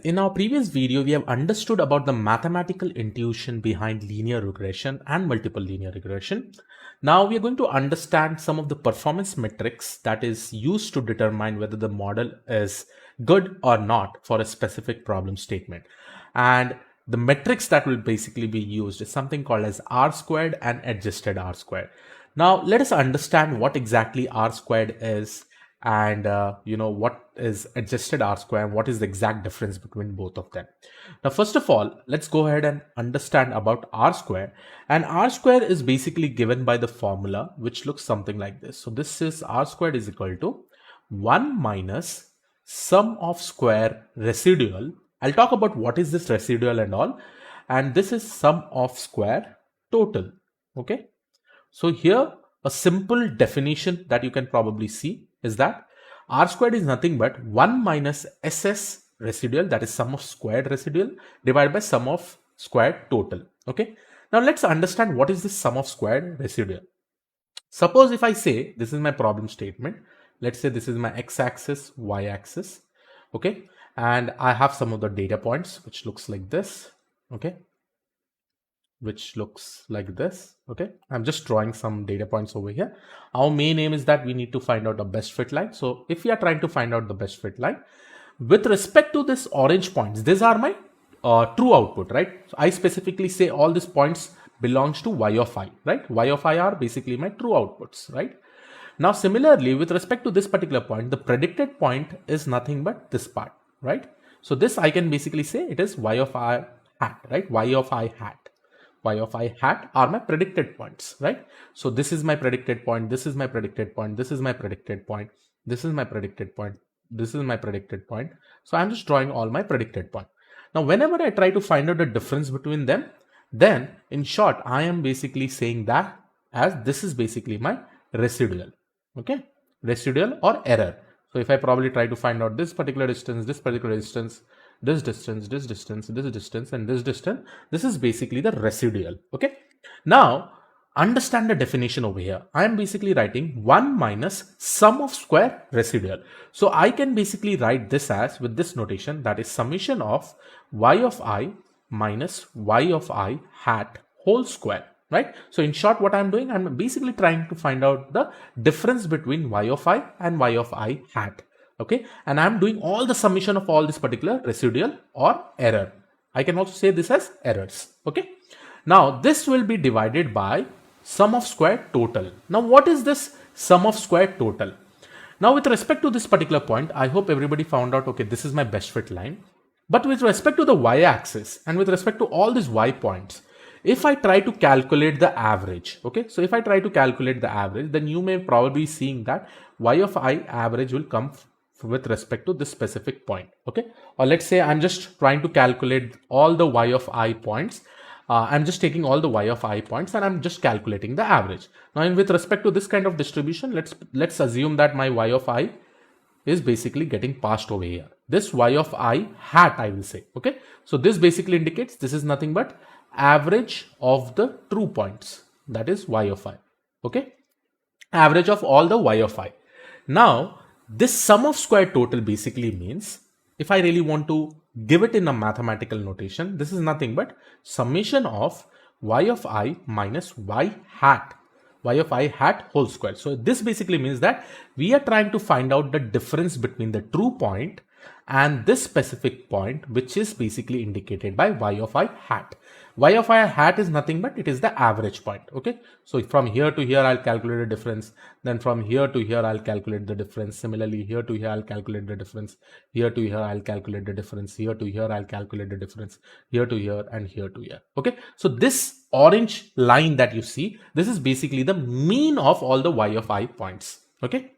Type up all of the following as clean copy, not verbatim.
In our previous video, we have understood about the mathematical intuition behind linear regression and multiple linear regression. Now we are going to understand some of the performance metrics that is used to determine whether the model is good or not for a specific problem statement. And the metrics that will basically be used is something called as R squared and adjusted R squared. Now let us understand what exactly R squared is and what is adjusted R square and what is the exact difference between both of them. Now first of all, let's go ahead and understand about R square, and R square is basically given by the formula which looks something like this. So this is R squared is equal to 1 minus sum of square residual. I'll talk about what is this residual and all, and this is sum of square total. Okay, so here a simple definition that you can probably see is that R squared is nothing but 1 minus SS residual, that is sum of squared residual, divided by sum of squared total. Okay. Now let's understand what is this sum of squared residual. Suppose if I say this is my problem statement, let's say this is my x-axis, y-axis. Okay. And I have some of the data points which looks like this. Okay. Okay, I'm just drawing some data points over here. Our main aim is that we need to find out the best fit line. So if we are trying to find out the best fit line with respect to this orange points, these are my true output, right? So I specifically say all these points belongs to y of I, right? Y of I are basically my true outputs, right? Now similarly, with respect to this particular point, the predicted point is nothing but this part, right? So this I can basically say it is y of I hat, right? Y of I hat. Y of I hat are my predicted points, right? So this is my predicted point, this is my predicted point, this is my predicted point, this is my predicted point, this is my predicted point. So I'm just drawing all my predicted point. Now whenever I try to find out the difference between them, then in short I am basically saying that as this is basically my residual. Okay, residual or error. So if I probably try to find out this particular distance, this particular distance, this distance, this distance, this distance, and this distance, this is basically the residual. Okay. Now understand the definition over here. I am basically writing 1 minus sum of square residual. So I can basically write this as with this notation, that is summation of y of I minus y of I hat whole square. Right. So in short, what I'm doing, I'm basically trying to find out the difference between y of I and y of I hat. Okay, and I'm doing all the summation of all this particular residual or error. I can also say this as errors. Okay, now this will be divided by sum of square total. Now what is this sum of square total? Now with respect to this particular point, I hope everybody found out, okay, this is my best fit line. But with respect to the y-axis and with respect to all these y points, if I try to calculate the average, okay, so if I try to calculate the average, then you may probably seeing that y of I average will come with respect to this specific point. Okay, or let's say I'm just trying to calculate all the y of I points. I'm just taking all the y of I points and I'm just calculating the average. Now with respect to this kind of distribution, let's assume that my y of I is basically getting passed over here. This y of I hat, I will say. Okay, so this basically indicates this is nothing but average of the true points, that is y of I. Okay, average of all the y of I. Now this sum of square total basically means, if I really want to give it in a mathematical notation, this is nothing but summation of y of I minus y of I hat whole square. So this basically means that we are trying to find out the difference between the true point and this specific point, which is basically indicated by y of I hat. Y of I hat is nothing but it is the average point. Okay, so from here to here I'll calculate the difference, then from here to here I'll calculate the difference, similarly here to here I'll calculate the difference, here to here I'll calculate the difference, here to here I'll calculate the difference, here to here and here to here. Okay, so this orange line that you see, this is basically the mean of all the y of I points. Okay,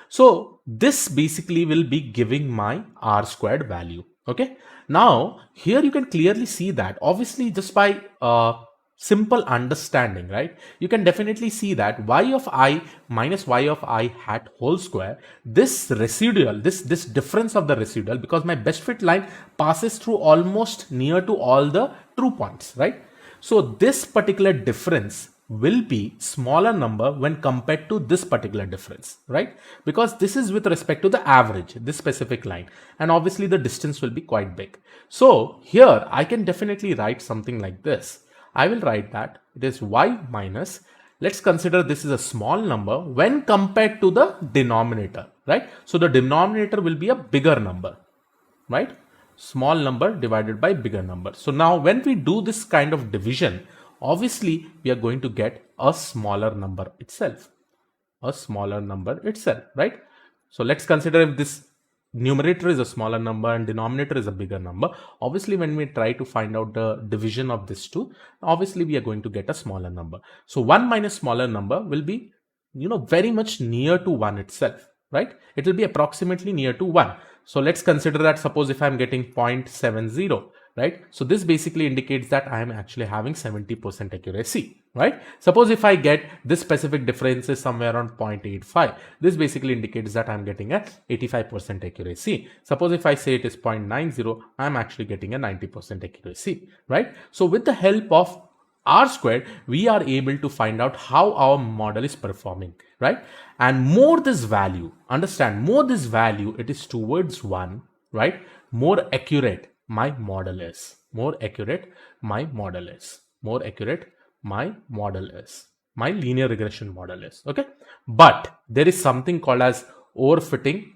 so this basically will be giving my R squared value. Okay, now here you can clearly see that obviously just by simple understanding, right, you can definitely see that y of I minus y of I hat whole square, this residual, this difference of the residual, because my best fit line passes through almost near to all the true points, right? So this particular difference will be smaller number when compared to this particular difference, right? Because this is with respect to the average, this specific line, and obviously the distance will be quite big. So here I can definitely write something like this. I will write that it is y minus, let's consider this is a small number when compared to the denominator, right? So the denominator will be a bigger number, right? Small number divided by bigger number. So now when we do this kind of division, obviously we are going to get a smaller number itself, right? So let's consider if this numerator is a smaller number and denominator is a bigger number. Obviously when we try to find out the division of this two, obviously we are going to get a smaller number. So 1 minus smaller number will be, very much near to 1 itself, right? It will be approximately near to 1. So let's consider that, suppose if I'm getting 0.70, right? So this basically indicates that I am actually having 70% accuracy, right? Suppose if I get this specific difference is somewhere around 0.85, this basically indicates that I'm getting a 85% accuracy. Suppose if I say it is 0.90, I'm actually getting a 90% accuracy, right? So with the help of R squared, we are able to find out how our model is performing, right? And more this value, understand, more this value, it is towards 1, right? More accurate my model is. More accurate my model is. More accurate my model is. My linear regression model is. Okay. But there is something called as overfitting,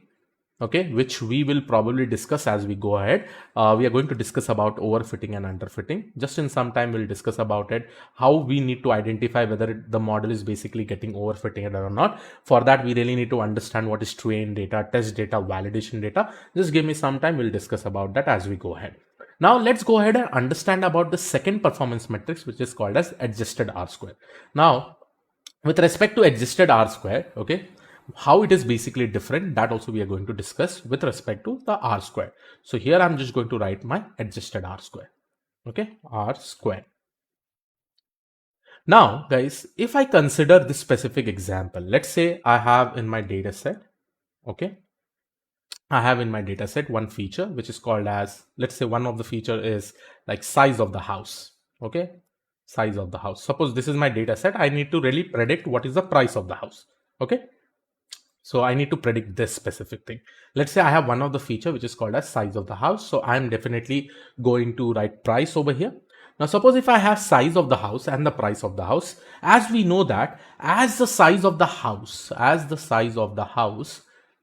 okay, which we will probably discuss as we go ahead. We are going to discuss about overfitting and underfitting. Just in some time, we'll discuss about it, how we need to identify whether the model is basically getting overfitted or not. For that, we really need to understand what is train data, test data, validation data. Just give me some time. We'll discuss about that as we go ahead. Now, let's go ahead and understand about the second performance matrix, which is called as adjusted R square. Now, with respect to adjusted R square, okay, how it is basically different, that also we are going to discuss with respect to the R square. So here I'm just going to write my adjusted R square. Okay, R square. Now guys, if I consider this specific example, let's say I have in my data set, okay, I have in my data set one feature which is called as, let's say one of the feature is like size of the house. Okay, size of the house. Suppose this is my data set. I need to really predict what is the price of the house. Okay. So I need to predict this specific thing. Let's say I have one of the feature which is called as size of the house. So I'm definitely going to write price over here. Now suppose if I have size of the house and the price of the house, as we know that as the size of the house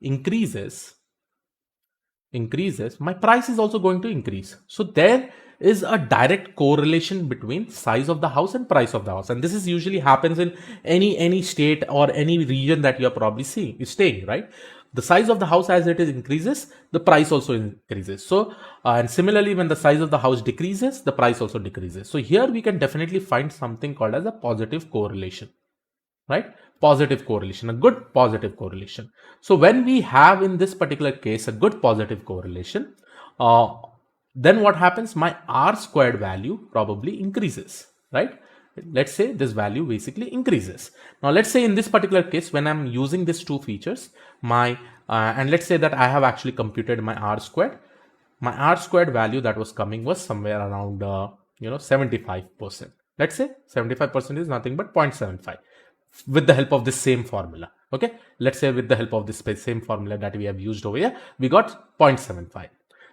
increases, my price is also going to increase. So there is a direct correlation between size of the house and price of the house, and this is usually happens in any state or any region that you are probably staying, right? The size of the house as it is increases, the price also increases. So and similarly, when the size of the house decreases, the price also decreases. So here we can definitely find something called as a positive correlation, right? Positive correlation, a good positive correlation. So when we have in this particular case a good positive correlation, then what happens? My R squared value probably increases, right? Let's say this value basically increases. Now let's say in this particular case, when I'm using these two features, and let's say that I have actually computed my R squared. My R squared value that was coming was somewhere around 75%. Let's say 75% is nothing but 0.75 with the help of this same formula. Okay, let's say with the help of this same formula that we have used over here, we got 0.75.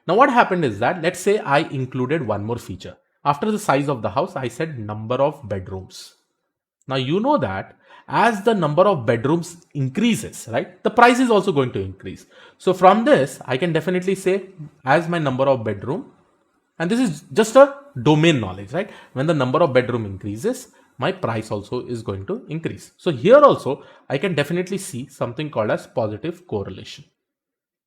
Now what happened is that, let's say I included one more feature. After the size of the house, I said number of bedrooms. Now you know that as the number of bedrooms increases, right, the price is also going to increase. So from this, I can definitely say as my number of bedroom, and this is just a domain knowledge, right? When the number of bedroom increases, my price also is going to increase. So here also, I can definitely see something called as positive correlation,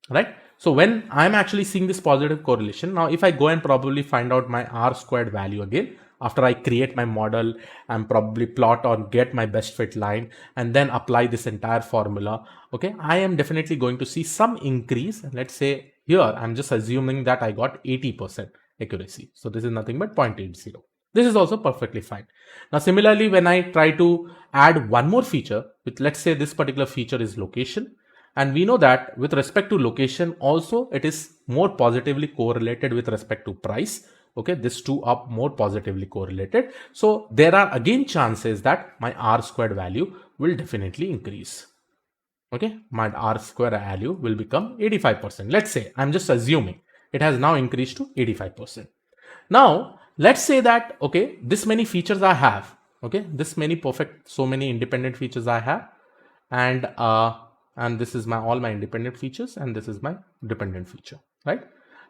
right? So when I'm actually seeing this positive correlation, now if I go and probably find out my R squared value again, after I create my model and probably plot or get my best fit line and then apply this entire formula, okay, I am definitely going to see some increase. Let's say here, I'm just assuming that I got 80% accuracy. So this is nothing but 0.80. This is also perfectly fine. Now, similarly, when I try to add one more feature, with let's say this particular feature is location, and we know that with respect to location also, it is more positively correlated with respect to price. Okay, these two are more positively correlated. So there are again chances that my R squared value will definitely increase. Okay, my R square value will become 85%. Let's say, I'm just assuming it has now increased to 85%. Now, let's say that, okay, this many features I have, okay, this many perfect, so many independent features I have, and this is my all my independent features, and this is my dependent feature, right?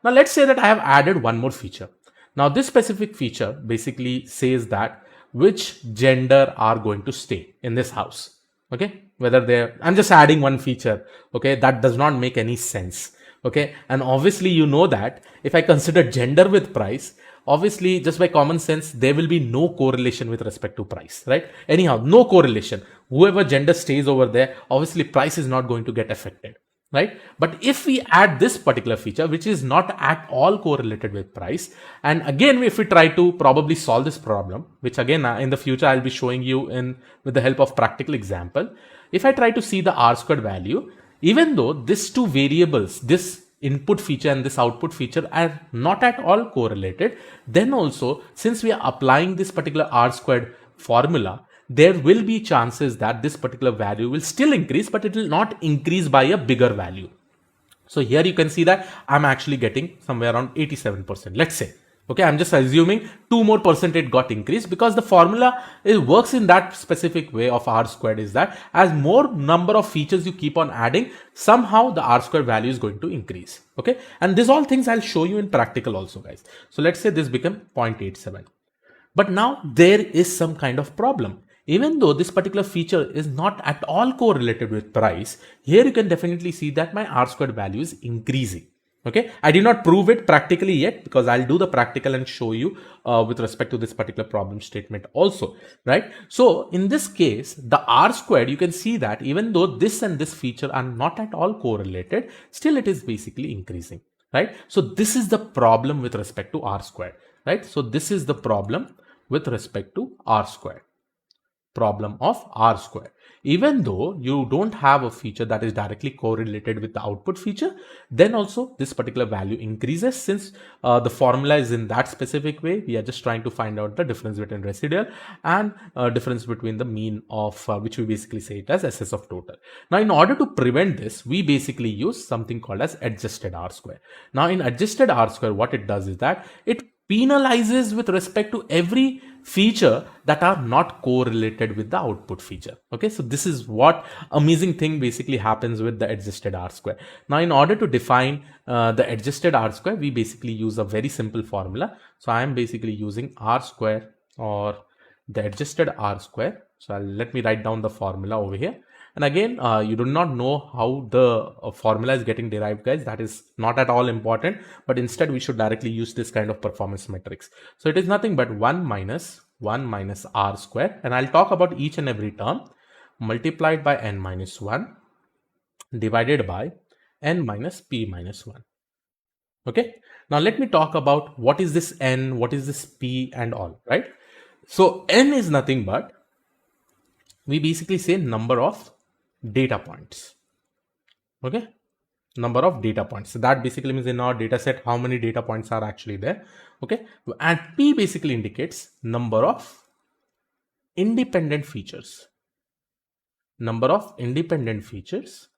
Now, let's say that I have added one more feature. Now, this specific feature basically says that which gender are going to stay in this house. Okay, whether they're, I'm just adding one feature. Okay, that does not make any sense. Okay, and obviously, you know that if I consider gender with price, obviously, just by common sense, there will be no correlation with respect to price, right? Anyhow, no correlation. Whoever gender stays over there, obviously, price is not going to get affected, right? But if we add this particular feature, which is not at all correlated with price, and again, if we try to probably solve this problem, which again, in the future, I'll be showing you in with the help of practical example. If I try to see the R squared value, even though these two variables, this input feature and this output feature are not at all correlated, then also, since we are applying this particular R squared formula, there will be chances that this particular value will still increase, but it will not increase by a bigger value. So here you can see that I'm actually getting somewhere around 87%, let's say. Okay, I'm just assuming 2% it got increased, because the formula works in that specific way of R squared, is that as more number of features you keep on adding, somehow the R squared value is going to increase. Okay, and these all things I'll show you in practical also, guys. So let's say this become 0.87. But now there is some kind of problem. Even though this particular feature is not at all correlated with price, here you can definitely see that my R squared value is increasing. Okay, I did not prove it practically yet, because I'll do the practical and show you with respect to this particular problem statement also, right? So in this case, the R squared, you can see that even though this and this feature are not at all correlated, still it is basically increasing, right? So this is the problem with respect to R squared, right? So this is the problem with respect to R squared. Problem of R square. Even though you don't have a feature that is directly correlated with the output feature, then also this particular value increases, since the formula is in that specific way. We are just trying to find out the difference between residual and difference between the mean of which we basically say it as SS of total. Now, in order to prevent this, we basically use something called as adjusted R square. Now, in adjusted R square, what it does is that it penalizes with respect to every feature that are not correlated with the output feature. Okay, so this is what amazing thing basically happens with the adjusted R square. Now, in order to define the adjusted R square, we basically use a very simple formula. So I am basically using R square, or the adjusted R square. So let me write down the formula over here. And again, you do not know how the formula is getting derived, guys. That is not at all important, but instead we should directly use this kind of performance metrics. So it is nothing but 1 minus R square, and I'll talk about each and every term, multiplied by n minus 1 divided by n minus p minus 1. Okay, now let me talk about what is this n, what is this p and all, right? So n is nothing but, we basically say number of data points. Okay, number of data points. So that basically means in our data set how many data points are actually there. Okay, and p basically indicates number of independent features. Number of independent features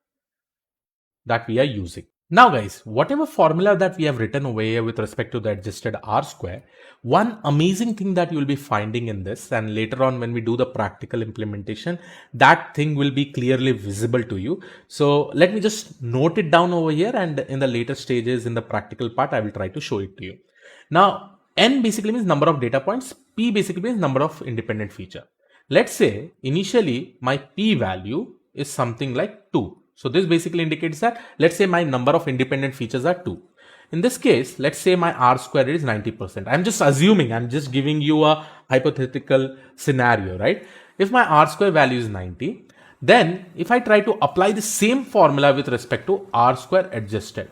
that we are using. Now guys, whatever formula that we have written over here with respect to the adjusted R square, one amazing thing that you will be finding in this, and later on when we do the practical implementation, that thing will be clearly visible to you. So let me just note it down over here, and in the later stages in the practical part, I will try to show it to you. Now, n basically means number of data points, p basically means number of independent feature. Let's say initially my p value is something like 2. So this basically indicates that, let's say my number of independent features are 2. In this case, let's say my R squared is 90%. I'm just assuming, I'm just giving you a hypothetical scenario, right? If my R square value is 90, then if I try to apply the same formula with respect to R square adjusted,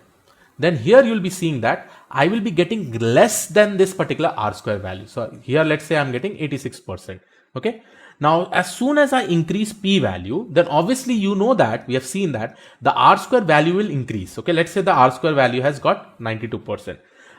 then here you'll be seeing that I will be getting less than this particular R square value. So here, let's say I'm getting 86%. Okay. Now, as soon as I increase p value, then obviously you know that we have seen that the R square value will increase. Okay, let's say the R square value has got 92%.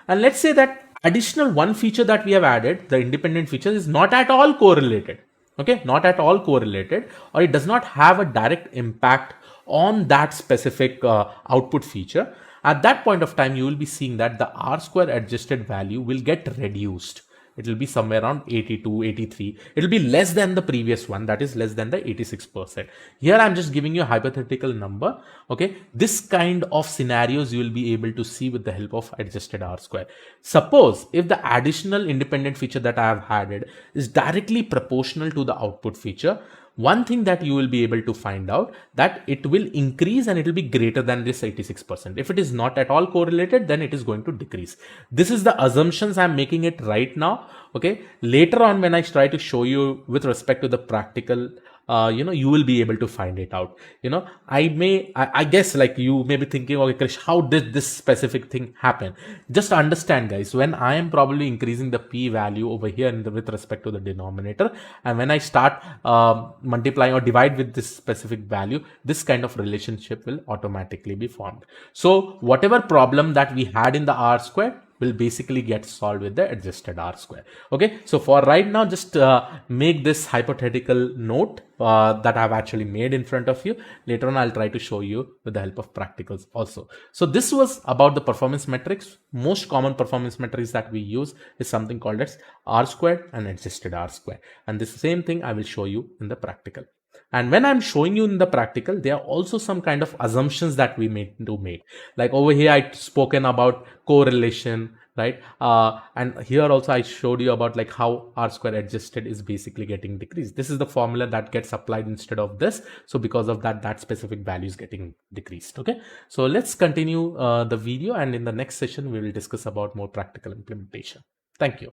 And let's say that additional one feature that we have added, the independent feature, is not at all correlated. Okay, not at all correlated, or it does not have a direct impact on that specific output feature. At that point of time, you will be seeing that the R square adjusted value will get reduced. It will be somewhere around 82, 83. It will be less than the previous one, that is less than the 86%. Here I'm just giving you a hypothetical number. Okay, this kind of scenarios you will be able to see with the help of adjusted R square. Suppose if the additional independent feature that I have added is directly proportional to the output feature, one thing that you will be able to find out that it will increase and it will be greater than this 86%. If it is not at all correlated, then it is going to decrease. This is the assumptions I'm making it right now. Okay, later on when I try to show you with respect to the practical, you will be able to find it out. I guess like you may be thinking, okay, Krish, how did this specific thing happen? Just understand, guys, when I am probably increasing the p value over here with respect to the denominator, and when I start multiplying or divide with this specific value, this kind of relationship will automatically be formed. So whatever problem that we had in the R square will basically get solved with the adjusted R square. Okay, so for right now, just make this hypothetical note that I've actually made in front of you. Later on, I'll try to show you with the help of practicals also. So this was about the performance metrics. Most common performance metrics that we use is something called as R squared and adjusted R square. And this same thing I will show you in the practical. And when I'm showing you in the practical, there are also some kind of assumptions that we made. Like over here, I spoken about correlation, right? And here also I showed you about like how R square adjusted is basically getting decreased. This is the formula that gets applied instead of this. So because of that, that specific value is getting decreased. Okay. So let's continue the video, and in the next session, we will discuss about more practical implementation. Thank you.